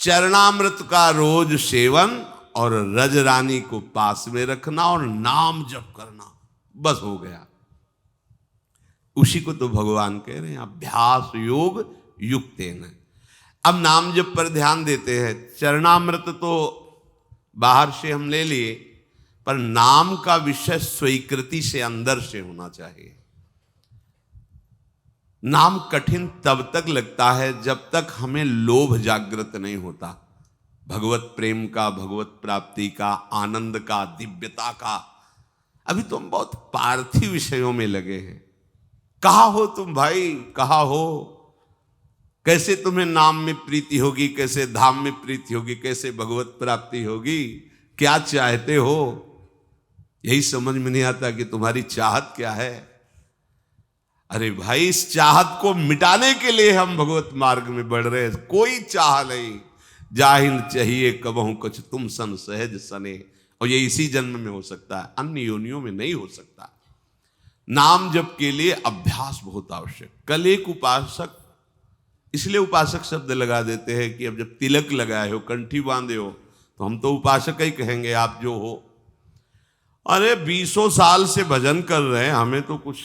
चरणामृत का रोज सेवन और रज रानी को पास में रखना और नाम जप करना, बस हो गया। उसी को तो भगवान कह रहे हैं अभ्यास योग युक्तेन। अब नाम जप पर ध्यान देते हैं। चरणामृत तो बाहर से हम ले लिए, पर नाम का विषय स्वीकृति से अंदर से होना चाहिए। नाम कठिन तब तक लगता है जब तक हमें लोभ जागृत नहीं होता, भगवत प्रेम का, भगवत प्राप्ति का, आनंद का, दिव्यता का। अभी तो हम बहुत पार्थिव विषयों में लगे हैं। कहाँ हो तुम भाई, कहाँ हो? कैसे तुम्हें नाम में प्रीति होगी, कैसे धाम में प्रीति होगी, कैसे भगवत प्राप्ति होगी, क्या चाहते हो? यही समझ में नहीं आता कि तुम्हारी चाहत क्या है। अरे भाई, इस चाहत को मिटाने के लिए हम भगवत मार्ग में बढ़ रहे हैं। कोई चाह नहीं, जाहिल चाहिए कबहू कुछ तुम सन सहज सने। और ये इसी जन्म में हो सकता है, अन्य योनियों में नहीं हो सकता। नाम जप के लिए अभ्यास बहुत आवश्यक। कल एक उपासक, इसलिए उपासक शब्द लगा देते हैं कि अब जब तिलक लगाए हो, कंठी बांधे हो, तो हम तो उपासक ही कहेंगे, आप जो हो। अरे 20 साल से भजन कर रहे हैं, हमें तो कुछ,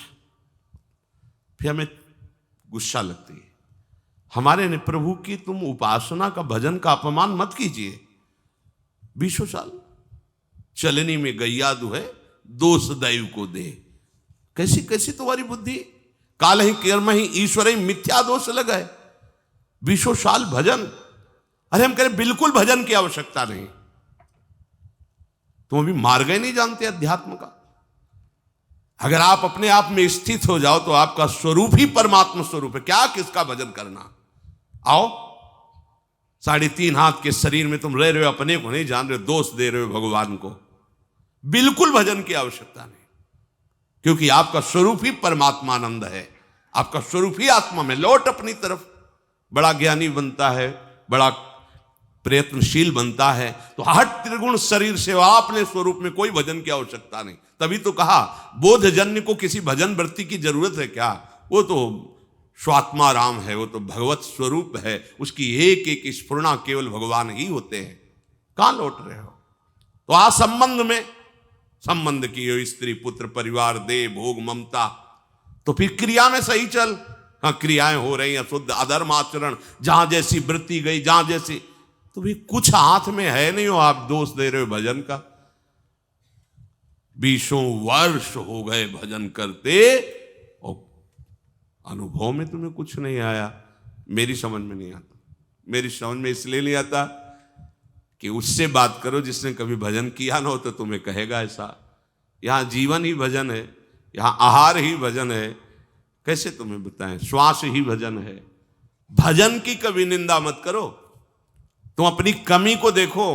फिर हमें गुस्सा लगती है हमारे ने, प्रभु की तुम उपासना का, भजन का अपमान मत कीजिए। 20 साल चलनी में गैया दुहे, दोष दैव को दे। कैसी कैसी तुम्हारी बुद्धि, काल ही कर्म ही ईश्वर ही मिथ्या दोष लगाए। 20 साल भजन, अरे हम कह रहे बिल्कुल भजन की आवश्यकता नहीं। तुम अभी मार्ग ही नहीं जानते अध्यात्म का। अगर आप अपने आप में स्थित हो जाओ तो आपका स्वरूप ही परमात्मा स्वरूप है। क्या किसका भजन करना? आओ, 3.5 हाथ के शरीर में तुम रह रहे हो, अपने को नहीं जान रहे हो, दोष दे रहे हो भगवान को। बिल्कुल भजन की आवश्यकता नहीं, क्योंकि आपका स्वरूप ही परमात्मानंद है। आपका स्वरूप ही आत्मा में। लौट अपनी तरफ। बड़ा ज्ञानी बनता है, बड़ा प्रयत्नशील बनता है, तो हट त्रिगुण शरीर से अपने स्वरूप में कोई भजन की आवश्यकता नहीं। तभी तो कहा बोधजन्य को किसी भजन वृत्ति की जरूरत है क्या? वो तो स्वात्मा राम है, वो तो भगवत स्वरूप है। उसकी एक एक स्फुरना केवल भगवान ही होते हैं। कहां लौट रहे हो? तो आ संबंध में संबंध की हो, स्त्री पुत्र परिवार देह भोग ममता, तो फिर क्रिया में सही चल। हाँ, क्रियाएं हो रही हैं शुद्ध, अधर्म आचरण, जहां जैसी वृत्ति गई, जहां जैसी, तो भी कुछ हाथ में है नहीं हो, आप दोष दे रहे हो भजन का। 20 वर्ष हो गए भजन करते और अनुभव में तुम्हें कुछ नहीं आया। मेरी समझ में नहीं आता। मेरी समझ में इसलिए नहीं आता कि उससे बात करो जिसने कभी भजन किया ना हो, तो तुम्हें कहेगा ऐसा। यहां जीवन ही भजन है, यहां आहार ही भजन है। कैसे तुम्हें बताएं? श्वास ही भजन है। भजन की कभी निंदा मत करो। तुम अपनी कमी को देखो।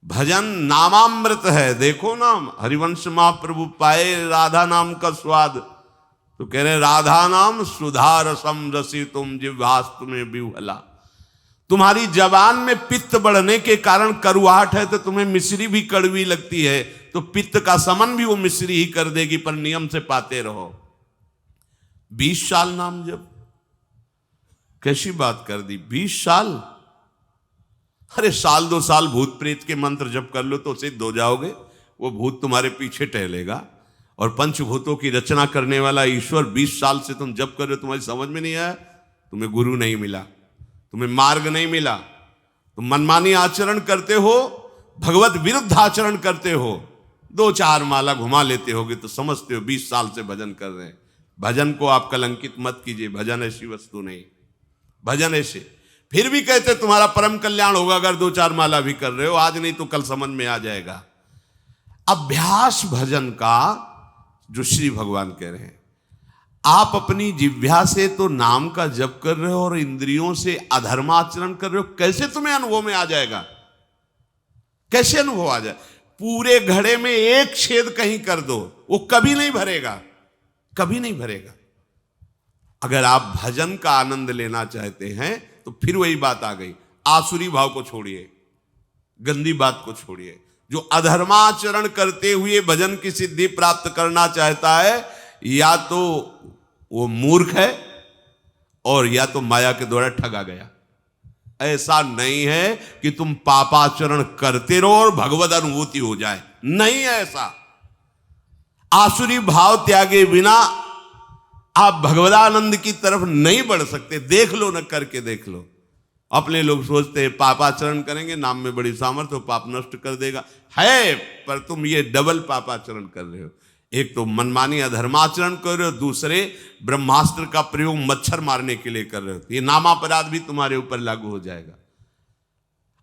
भजन नामामृत है। देखो ना, हरिवंश महाप्रभु पाए राधा नाम का स्वाद, तो कह रहे राधा नाम सुधा रसम रसी तुम जिह्वास्तु में विह्वला। तुम्हारी जबान में पित्त बढ़ने के कारण करुआहट है, तो तुम्हें मिश्री भी कड़वी लगती है, तो पित्त का समन भी वो मिश्री ही कर देगी, पर नियम से पाते रहो। 20 साल नाम जप, कैसी बात कर दी? 20 साल? अरे 1-2 साल भूत प्रेत के मंत्र जप कर लो तो सिद्ध हो जाओगे। वो भूत तुम्हारे पीछे टहलेगा। और पंचभूतों की रचना करने वाला ईश्वर 20 साल से तुम जप कर रहे हो, तुम्हारी समझ में नहीं आया? तुम्हें गुरु नहीं मिला, तुम्हें मार्ग नहीं मिला, तुम मनमानी आचरण करते हो, भगवत विरुद्ध आचरण करते हो, 2-4 माला घुमा लेते होगे तो समझते हो 20 साल से भजन कर रहे हैं। भजन को आप कलंकित मत कीजिए। भजन ऐसी वस्तु नहीं। भजन ऐसे, फिर भी कहते तुम्हारा परम कल्याण होगा अगर 2-4 माला भी कर रहे हो। आज नहीं तो कल समझ में आ जाएगा। अभ्यास भजन का जो श्री भगवान कह रहे हैं, आप अपनी जिह्वा से तो नाम का जप कर रहे हो और इंद्रियों से अधर्माचरण कर रहे हो। कैसे तुम्हें अनुभव में आ जाएगा? कैसे अनुभव आ जाए? पूरे घड़े में एक छेद कहीं कर दो, वो कभी नहीं भरेगा, कभी नहीं भरेगा। अगर आप भजन का आनंद लेना चाहते हैं तो फिर वही बात आ गई। आसुरी भाव को छोड़िए, गंदी बात को छोड़िए। जो अधर्माचरण करते हुए भजन की सिद्धि प्राप्त करना चाहता है, या तो वो मूर्ख है और या तो माया के द्वारा ठगा गया। ऐसा नहीं है कि तुम पापाचरण करते रहो और भगवत अनुभूति हो जाए, नहीं है ऐसा। आसुरी भाव त्यागे बिना आप भगवदानंद की तरफ नहीं बढ़ सकते। देख लो न, करके देख लो। अपने लोग सोचते हैं पापाचरण करेंगे, नाम में बड़ी सामर्थ्य हो, पाप नष्ट कर देगा, है, पर तुम ये डबल पापाचरण कर रहे हो। एक तो मनमानी अधर्माचरण कर रहे हो, दूसरे ब्रह्मास्त्र का प्रयोग मच्छर मारने के लिए कर रहे हो। ये नामापराध भी तुम्हारे ऊपर लागू हो जाएगा।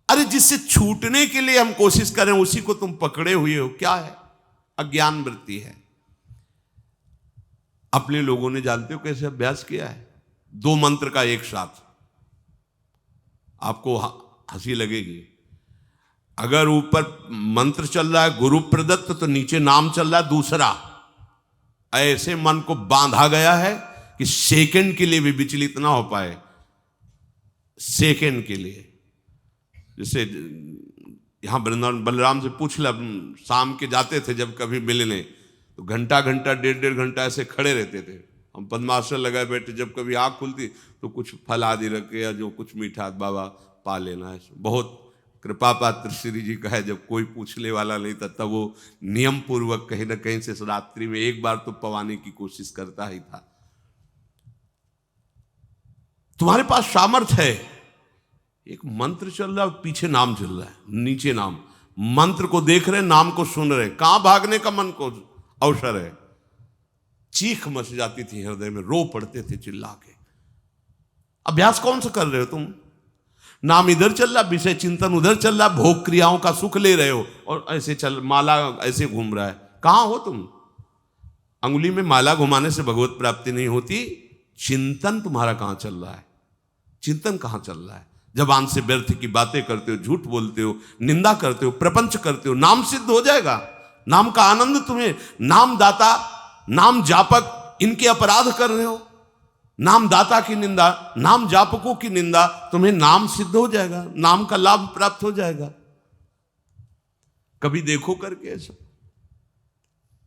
अरे जिससे छूटने के लिए हम कोशिश करें उसी को तुम पकड़े हुए हो, क्या है? अज्ञान वृत्ति है। अपने लोगों ने जानते हो कैसे अभ्यास किया है? 2 मंत्र का एक साथ। आपको हंसी लगेगी। अगर ऊपर मंत्र चल रहा है गुरु प्रदत्त, तो नीचे नाम चल रहा है दूसरा। ऐसे मन को बांधा गया है कि सेकंड के लिए भी विचलित ना हो पाए। सेकंड के लिए, जैसे यहां वृंदावन बलराम से पूछ ला, शाम के जाते थे जब कभी मिलने, तो घंटा घंटा 1.5 घंटा ऐसे खड़े रहते थे। हम पद्मासन लगाए बैठे, जब कभी आँख खुलती तो कुछ फल आदि रखे या जो कुछ मीठा, बाबा पा लेना है। बहुत कृपा पात्र श्री जी का है, जब कोई पूछने वाला नहीं था तब वो नियम पूर्वक कहीं ना कहीं से रात्रि में एक बार तो पवाने की कोशिश करता ही था। तुम्हारे पास सामर्थ्य है, एक मंत्र चल रहा है, पीछे नाम चल रहा है, नीचे नाम। मंत्र को देख रहे, नाम को सुन रहे, कहां भागने का मन को अवसर है। चीख मच जाती थी हृदय में, रो पड़ते थे चिल्ला के। अभ्यास कौन सा कर रहे हो तुम? नाम इधर चल रहा, विषय चिंतन उधर चल रहा, भोग क्रियाओं का सुख ले रहे हो, और ऐसे चल माला ऐसे घूम रहा है। कहां हो तुम? अंगुली में माला घुमाने से भगवत प्राप्ति नहीं होती। चिंतन तुम्हारा कहां चल रहा है? चिंतन कहां चल रहा है? जबान से व्यर्थ की बातें करते हो, झूठ बोलते हो, निंदा करते हो, प्रपंच करते हो, नाम सिद्ध हो जाएगा। नाम का आनंद तुम्हें, नाम दाता, नाम जापक, इनके अपराध कर रहे हो। नाम दाता की निंदा, नाम जापकों की निंदा, तुम्हें नाम सिद्ध हो जाएगा, नाम का लाभ प्राप्त हो जाएगा। कभी देखो करके ऐसा।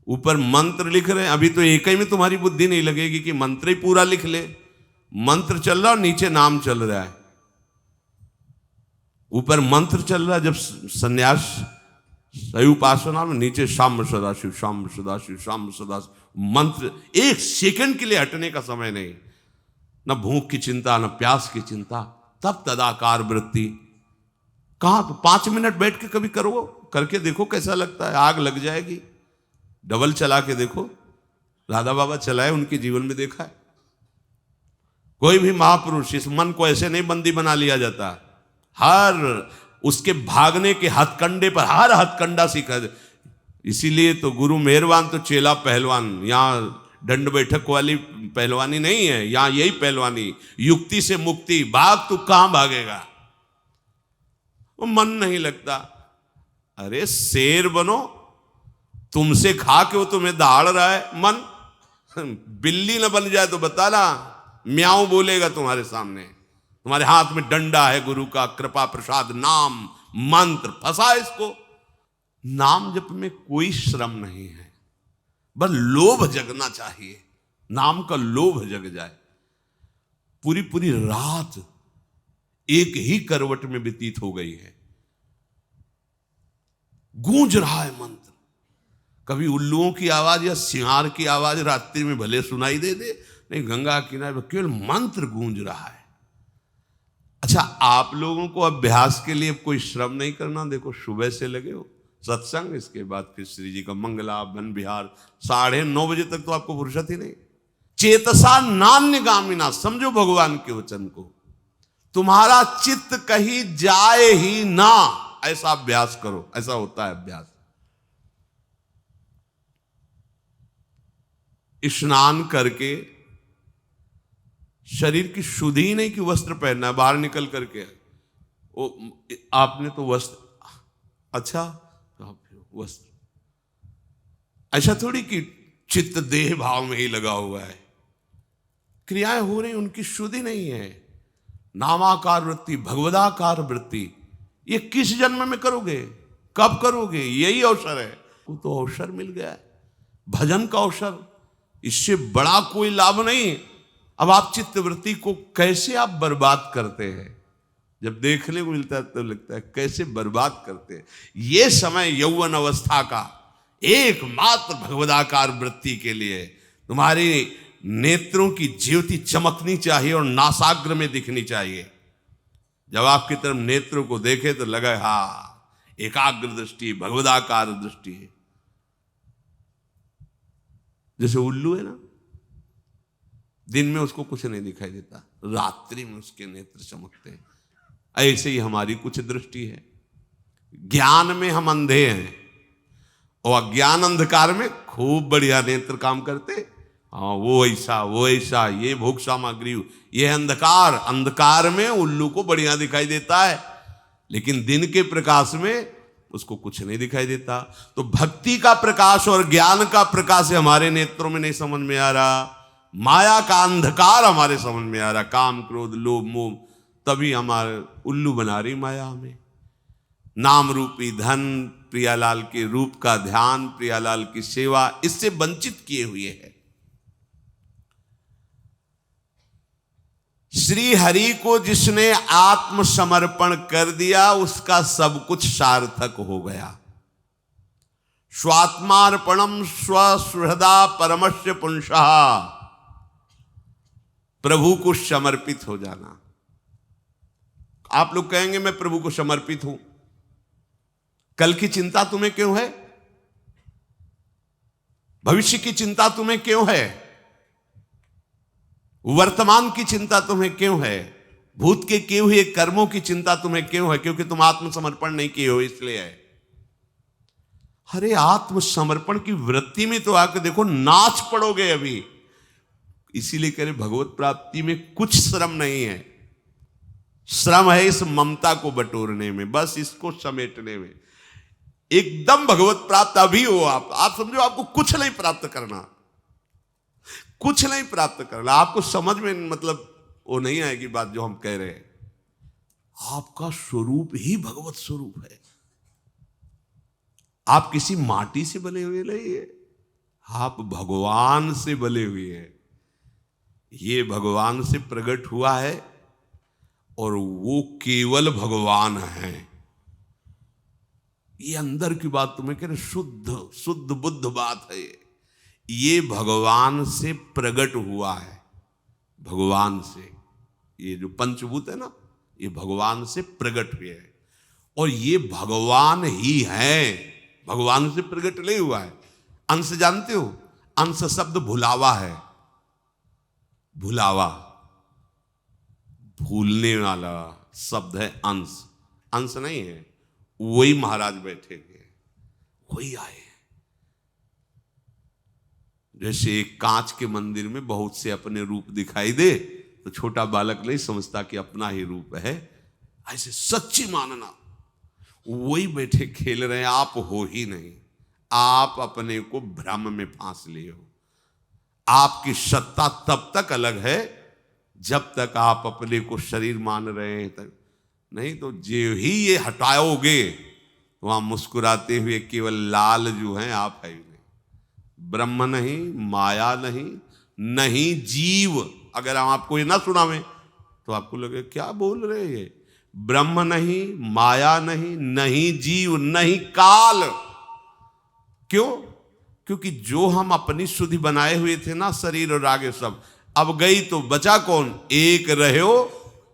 ऊपर मंत्र लिख रहे हैं, अभी तो एक ही में तुम्हारी बुद्धि नहीं लगेगी कि मंत्र ही पूरा लिख ले। मंत्र चल रहा और नीचे नाम चल रहा है। ऊपर मंत्र चल रहा है जब संन्यास सही उपासना में, नीचे शाम सदाशिव, शाम सदाशिव, शाम सदाशिव। मंत्र एक सेकंड के लिए हटने का समय नहीं, न भूख की चिंता, न प्यास की चिंता। तब तदाकार वृत्ति। कहां? तो 5 मिनट बैठ के कभी करो, करके देखो कैसा लगता है। आग लग जाएगी। डबल चला के देखो, राधा बाबा चलाए, उनके जीवन में देखा है। कोई भी महापुरुष, इस मन को ऐसे नहीं बंदी बना लिया जाता। हर उसके भागने के हथकंडे पर हर हथकंडा सीखा। इसीलिए तो गुरु मेहरबान तो चेला पहलवान। यहां दंड बैठक वाली पहलवानी नहीं है, यहां यही पहलवानी, युक्ति से मुक्ति। भाग तू कहां भागेगा? वो मन नहीं लगता। अरे शेर बनो, तुमसे खा के वो तुम्हें दहाड़ रहा है। मन बिल्ली न बन जाए तो बताना, म्याऊं बोलेगा तुम्हारे सामने। तुम्हारे हाथ में डंडा है गुरु का, कृपा प्रसाद नाम मंत्र, फंसा इसको। नाम जप में कोई श्रम नहीं है, बस लोभ जगना चाहिए। नाम का लोभ जग जाए। पूरी पूरी रात एक ही करवट में व्यतीत हो गई है, गूंज रहा है मंत्र। कभी उल्लुओं की आवाज या सिंहार की आवाज रात्रि में भले सुनाई दे, नहीं, गंगा किनारे केवल मंत्र गूंज रहा है। अच्छा, आप लोगों को अभ्यास के लिए कोई श्रम नहीं करना। देखो, सुबह से लगे हो सत्संग, इसके बाद फिर श्री जी का मंगला वन विहार, 9:30 बजे तक तो आपको फुर्सत ही नहीं। चेतसा नान्यगामिना, समझो भगवान के वचन को। तुम्हारा चित्त कहीं जाए ही ना, ऐसा अभ्यास करो। ऐसा होता है अभ्यास। स्नान करके शरीर की शुद्धि ही नहीं कि वस्त्र पहनना है, बाहर निकल करके वो आपने तो वस्त्र, अच्छा वस्त्र, ऐसा थोड़ी कि चित्त देह भाव में ही लगा हुआ है। क्रियाएं हो रही, उनकी शुद्धि नहीं है। नामाकार वृत्ति, भगवदाकार वृत्ति, ये किस जन्म में करोगे? कब करोगे? यही अवसर है। वो तो अवसर मिल गया है, भजन का अवसर। इससे बड़ा कोई लाभ नहीं। अब आप चित्त वृत्ति को कैसे आप बर्बाद करते हैं? जब देखने को मिलता है तो लगता है कैसे बर्बाद करते हैं। ये समय यौवन अवस्था का एकमात्र भगवदाकार वृत्ति के लिए तुम्हारी नेत्रों की ज्योति चमकनी चाहिए और नासाग्र में दिखनी चाहिए। जब आपकी तरफ नेत्रों को देखे तो लगे हाँ एकाग्र दृष्टि, भगवदाकार दृष्टि है। जैसे उल्लू है ना, दिन में उसको कुछ नहीं दिखाई देता, रात्रि में उसके नेत्र चमकते हैं। ऐसे ही हमारी कुछ दृष्टि है। ज्ञान में हम अंधे हैं और अज्ञान अंधकार में खूब बढ़िया नेत्र काम करते। हाँ वो ऐसा, ये भोग सामग्री, ये अंधकार, अंधकार में उल्लू को बढ़िया दिखाई देता है, लेकिन दिन के प्रकाश में उसको कुछ नहीं दिखाई देता। तो भक्ति का प्रकाश और ज्ञान का प्रकाश हमारे नेत्रों में नहीं समझ में आ रहा, माया का अंधकार हमारे समझ में आ रहा, काम क्रोध लोभ मोह, तभी हमारे उल्लू बना रही माया हमें। नाम रूपी धन, प्रियालाल के रूप का ध्यान, प्रियालाल की सेवा, इससे वंचित किए हुए है। श्री हरि को जिसने आत्मसमर्पण कर दिया उसका सब कुछ सार्थक हो गया। स्वात्मार्पणम स्वसुहृदा परमस्य पुंसः, प्रभु को समर्पित हो जाना। आप लोग कहेंगे मैं प्रभु को समर्पित हूं, कल की चिंता तुम्हें क्यों है? भविष्य की चिंता तुम्हें क्यों है? वर्तमान की चिंता तुम्हें क्यों है? भूत के किए हुए कर्मों की चिंता तुम्हें क्यों है? क्योंकि तुम आत्मसमर्पण नहीं किए हो इसलिए है। अरे आत्मसमर्पण की वृत्ति में तो आकर देखो, नाच पड़ोगे अभी। इसीलिए कह रहे भगवत प्राप्ति में कुछ श्रम नहीं है, श्रम है इस ममता को बटोरने में, बस इसको समेटने में। एकदम भगवत प्राप्त अभी हो आप समझो आपको कुछ नहीं प्राप्त करना, कुछ नहीं प्राप्त करना। आपको समझ में मतलब वो नहीं आएगी बात जो हम कह रहे हैं। आपका स्वरूप ही भगवत स्वरूप है। आप किसी माटी से बने हुए नहीं है, आप भगवान से बने हुए हैं। ये भगवान से प्रकट हुआ है और वो केवल भगवान है। ये अंदर की बात तुम्हें कह रहे, शुद्ध बुद्ध बात है। ये भगवान से प्रकट हुआ है, भगवान से। ये जो पंचभूत है ना, ये भगवान से प्रकट हुए हैं और ये भगवान ही है, भगवान से प्रकट नहीं हुआ है। अंश जानते हो, अंश शब्द भुलावा है। भुलावा, भूलने वाला शब्द है अंश, अंश नहीं है। वही महाराज बैठे हुए, वही आए। जैसे एक कांच के मंदिर में बहुत से अपने रूप दिखाई दे तो छोटा बालक नहीं समझता कि अपना ही रूप है, ऐसे सच्ची मानना। वही बैठे खेल रहे हैं, आप हो ही नहीं। आप अपने को भ्रम में फांस लिए हो। आपकी सत्ता तब तक अलग है जब तक आप अपने को शरीर मान रहे हैं तक, नहीं तो जो ही ये हटाओगे तो वहां मुस्कुराते हुए केवल लाल जो हैं आप है ही नहीं। ब्रह्म नहीं, माया नहीं, नहीं जीव। अगर हम आपको ये ना सुनावें तो आपको लगे क्या बोल रहे हैं ये। ब्रह्म नहीं, माया नहीं, नहीं जीव, नहीं काल। क्यों? क्योंकि जो हम अपनी सुधि बनाए हुए थे ना, शरीर और आगे सब, अब गई तो बचा कौन? एक रहो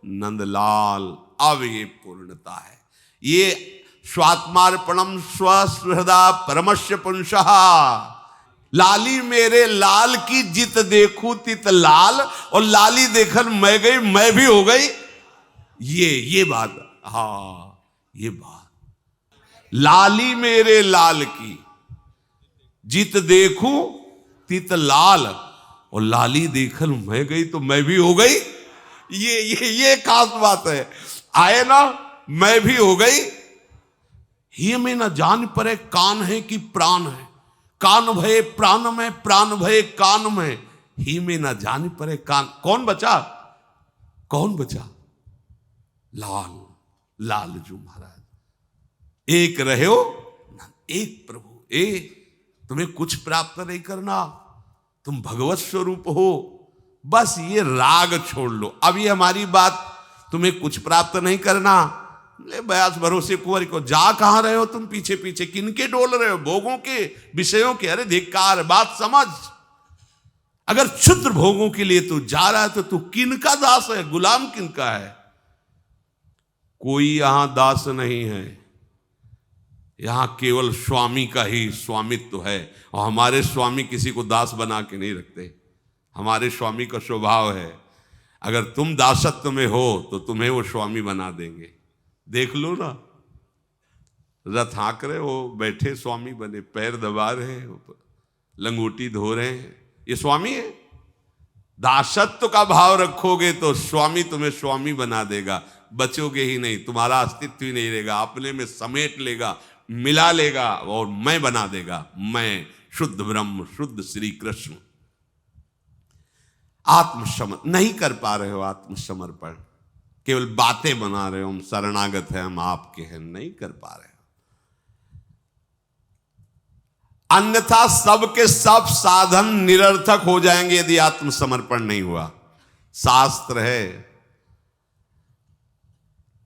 नंदलाल। अब ये पूर्णता है। ये स्वात्मार्पणम स्वसुहृदा परमस्य पुंसः। लाली मेरे लाल की जित देखूं तित लाल, और लाली देखन मैं गई मैं भी हो गई। ये बात, हाँ ये बात। लाली मेरे लाल की जित देखूं तित लाल, और लाली देखन मैं गई तो मैं भी हो गई। ये खास बात है। आए ना, मैं भी हो गई। ही में न जान परे कान है कि प्राण है, कान भय प्राण में, प्राण भय कान में। ही में न जान परे कान। कौन बचा? कौन बचा? लाल, लालजू महाराज। एक रहे हो, एक प्रभु। तुम्हें कुछ प्राप्त नहीं करना, तुम भगवत स्वरूप हो। बस ये राग छोड़ लो। अब ये हमारी बात तुम्हें कुछ प्राप्त नहीं करना। ले बयास भरोसे कुंवर को, जा कहां रहे हो तुम पीछे पीछे, किनके डोल रहे हो, भोगों के, विषयों के? अरे धिक्कार, बात समझ। अगर क्षुद्र भोगों के लिए तू जा रहा है तो तू किनका दास है, गुलाम किनका है? कोई यहां दास नहीं है, यहां केवल स्वामी का ही स्वामित्व है। और हमारे स्वामी किसी को दास बना के नहीं रखते। हमारे स्वामी का स्वभाव है, अगर तुम दासत्व में हो तो तुम्हें वो स्वामी बना देंगे। देख लो ना, रथ हाँक रहे हो, बैठे स्वामी बने, पैर दबा रहे हैं, लंगोटी धो रहे हैं, ये स्वामी है। दासत्व का भाव रखोगे तो स्वामी तुम्हें स्वामी बना देगा, बचोगे ही नहीं, तुम्हारा अस्तित्व ही नहीं रहेगा, अपने में समेट लेगा, मिला लेगा और मैं बना देगा। मैं शुद्ध ब्रह्म, शुद्ध श्री कृष्ण। आत्मसमर्पण नहीं कर पा रहे हो, आत्मसमर्पण केवल बातें बना रहे हो, हम शरणागत हैं, हम आपके हैं, नहीं कर पा रहे हो। अन्यथा सब के सब साधन निरर्थक हो जाएंगे यदि आत्मसमर्पण नहीं हुआ। शास्त्र है,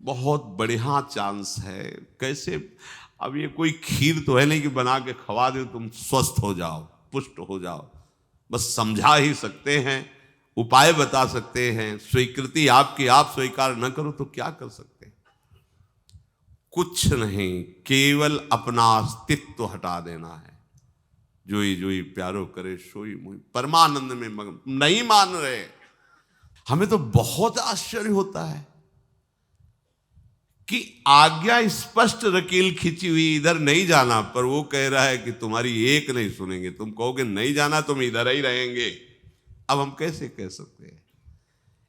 बहुत बढ़िया चांस है। कैसे? अब ये कोई खीर तो है नहीं कि बना के खवा दे तुम स्वस्थ हो जाओ, पुष्ट हो जाओ। बस समझा ही सकते हैं, उपाय बता सकते हैं। स्वीकृति आपकी, आप स्वीकार न करो तो क्या कर सकते हैं? कुछ नहीं, केवल अपना अस्तित्व हटा देना है। जोई जोई प्यारो करे सोई मोई, परमानंद में मगन। नहीं मान रहे। हमें तो बहुत आश्चर्य होता है कि आज्ञा स्पष्ट रकील खिंची हुई, इधर नहीं जाना, पर वो कह रहा है कि तुम्हारी एक नहीं सुनेंगे। तुम कहोगे नहीं जाना, तुम इधर ही रहेंगे। अब हम कैसे कह सकते हैं?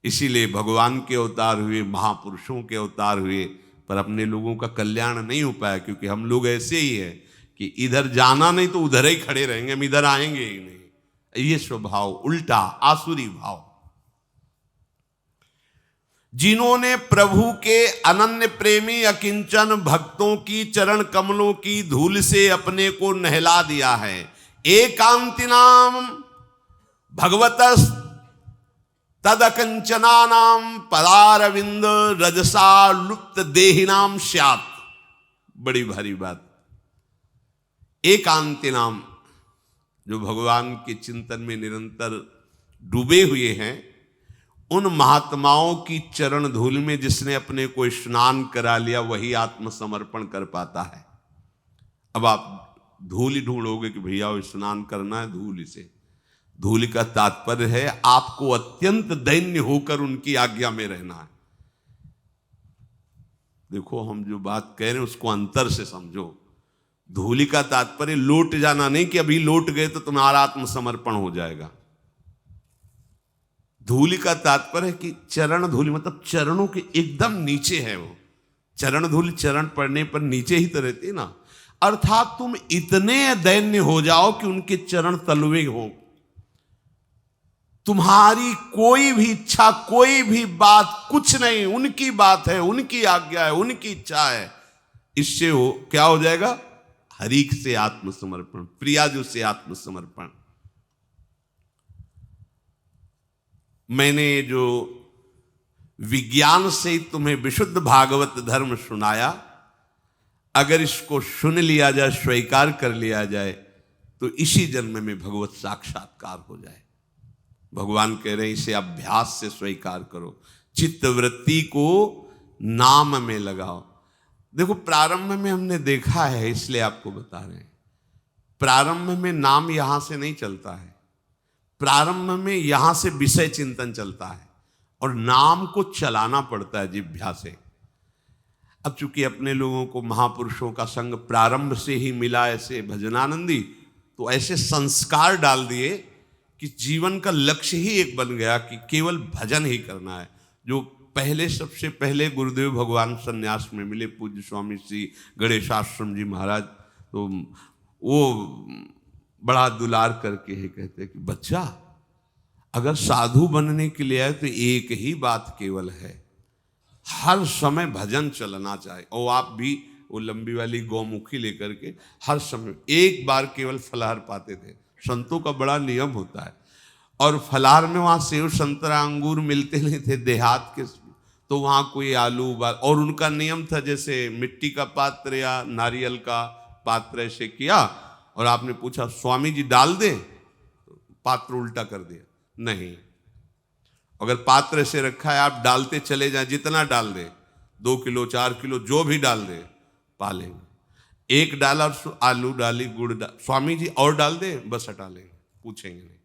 इसीलिए भगवान के अवतार हुए, महापुरुषों के अवतार हुए, पर अपने लोगों का कल्याण नहीं हो पाया, क्योंकि हम लोग ऐसे ही हैं कि इधर जाना नहीं तो उधर ही खड़े रहेंगे, हम इधर आएंगे ही नहीं। ये स्वभाव उल्टा, आसुरी भाव। जिन्होंने प्रभु के अनन्य प्रेमी अकिंचन भक्तों की चरण कमलों की धूल से अपने को नहला दिया है। एकांतिनाम भगवतस् तदकंचनानाम पदारविंद रजसा लुप्त देहिनाम स्यात्। बड़ी भारी बात। एकांतिनाम, जो भगवान के चिंतन में निरंतर डूबे हुए हैं, उन महात्माओं की चरण धूल में जिसने अपने को स्नान करा लिया, वही आत्मसमर्पण कर पाता है। अब आप धूल ही ढूंढोगे कि भैया स्नान करना है, धूल से। धूल का तात्पर्य है आपको अत्यंत दैन्य होकर उनकी आज्ञा में रहना है। देखो, हम जो बात कह रहे हैं उसको अंतर से समझो। धूल का तात्पर्य लौट जाना नहीं कि अभी लौट गए तो तुम्हारा आत्मसमर्पण हो जाएगा। धूल का तात्पर्य है कि चरण धूल, मतलब चरणों के एकदम नीचे है वो। चरण धूल, चरण पड़ने पर नीचे ही तो रहती ना। अर्थात तुम इतने दैन्य हो जाओ कि उनके चरण तलवे हो। तुम्हारी कोई भी इच्छा, कोई भी बात, कुछ नहीं, उनकी बात है, उनकी आज्ञा है, उनकी इच्छा है। इससे हो क्या हो जाएगा? हरीक से आत्मसमर्पण, प्रियाजू से आत्मसमर्पण। मैंने जो विज्ञान से तुम्हें विशुद्ध भागवत धर्म सुनाया, अगर इसको सुन लिया जाए, स्वीकार कर लिया जाए, तो इसी जन्म में भगवत साक्षात्कार हो जाए। भगवान कह रहे हैं इसे अभ्यास से स्वीकार करो, चित्तवृत्ति को नाम में लगाओ। देखो, प्रारंभ में हमने देखा है, इसलिए आपको बता रहे हैं, प्रारंभ में नाम यहां से नहीं चलता है। प्रारंभ में यहां से विषय चिंतन चलता है और नाम को चलाना पड़ता है जिह्वा से। अब चूंकि अपने लोगों को महापुरुषों का संग प्रारंभ से ही मिला, ऐसे भजनानंदी, तो ऐसे संस्कार डाल दिए कि जीवन का लक्ष्य ही एक बन गया कि केवल भजन ही करना है। जो पहले, सबसे पहले गुरुदेव भगवान संन्यास में मिले, पूज्य स्वामी श्री गणेशाश्रम जी महाराज, तो वो बड़ा दुलार करके ही कहते कि बच्चा, अगर साधु बनने के लिए आए तो एक ही बात केवल है, हर समय भजन चलना चाहिए। और आप भी वो लंबी वाली गौमुखी लेकर के हर समय एक बार केवल फलाहार पाते थे। संतों का बड़ा नियम होता है, और फलाहार में वहाँ सेव संतरा अंगूर मिलते नहीं थे देहात के, तो वहाँ कोई आलू उबाल, और उनका नियम था जैसे मिट्टी का पात्र या नारियल का पात्र ऐसे किया, और आपने पूछा स्वामी जी डाल दें, पात्र उल्टा कर दिया, नहीं, अगर पात्र ऐसे रखा है आप डालते चले जाएं, जितना डाल दें, 2 किलो 4 किलो जो भी डाल दें पालेंगे। एक डाला और आलू डाली, गुड़ स्वामी जी और डाल दें, बस हटा लेंगे, पूछेंगे नहीं,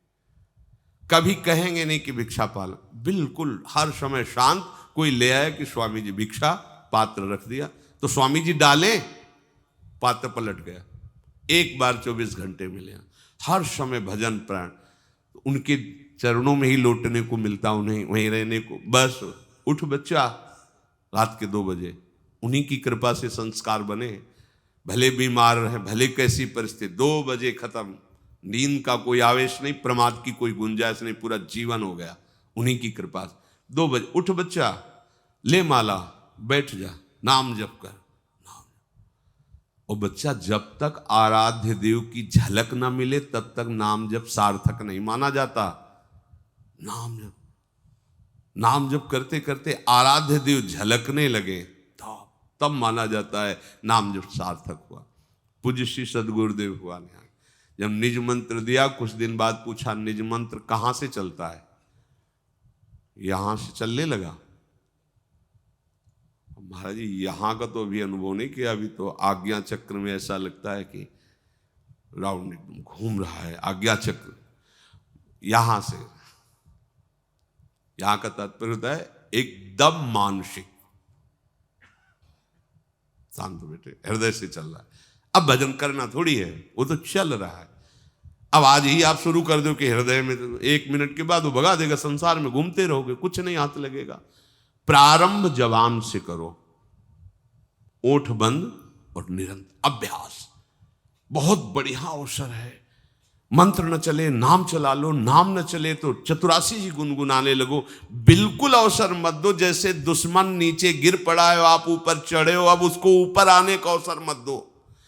कभी कहेंगे नहीं कि भिक्षा पाल, बिल्कुल हर समय शांत। कोई ले आया कि स्वामी जी भिक्षा, पात्र रख दिया, तो स्वामी जी डालें, पात्र पलट गया, एक बार 24 घंटे मिले। हर समय भजन प्राण, उनके चरणों में ही लौटने को मिलता, उन्हें वहीं रहने को। बस उठ बच्चा, रात के 2 बजे, उन्हीं की कृपा से संस्कार बने, भले बीमार रहे, भले कैसी परिस्थिति, 2 बजे खत्म, नींद का कोई आवेश नहीं, प्रमाद की कोई गुंजाइश नहीं, पूरा जीवन हो गया उन्हीं की कृपा से। 2 बजे उठ बच्चा, ले माला, बैठ जा, नाम जप कर, नाम। और बच्चा जब तक आराध्य देव की झलक ना मिले तब तक नाम जप सार्थक नहीं माना जाता। नाम जप करते करते आराध्य देव झलकने लगे तब माना जाता है नाम जप सार्थक हुआ। पूज्य श्री सदगुरुदेव हुआ ने जब निज मंत्र दिया, कुछ दिन बाद पूछा निज मंत्र कहां से चलता है, यहां से चलने लगा। महाराज जी यहां का तो अभी अनुभव नहीं किया, अभी तो आज्ञा चक्र में ऐसा लगता है कि राउंड एकदम घूम रहा है आज्ञा चक्र। यहां से, यहां का तात्पर्य होता है एकदम मानसिक शांत, बेटे हृदय से चल रहा है। अब भजन करना थोड़ी है, वो तो चल रहा है। अब आज ही आप शुरू कर दो कि हृदय में, तो 1 मिनट के बाद वो भगा देगा, संसार में घूमते रहोगे, कुछ नहीं हाथ लगेगा। प्रारंभ जवान से करो, ओठ बंद और निरंतर अभ्यास, बहुत बढ़िया अवसर है। मंत्र न चले नाम चला लो, नाम न चले तो 84 जी गुनगुनाने लगो। बिल्कुल अवसर मत दो, जैसे दुश्मन नीचे गिर पड़ा है आप ऊपर चढ़े हो, अब उसको ऊपर आने का अवसर मत दो।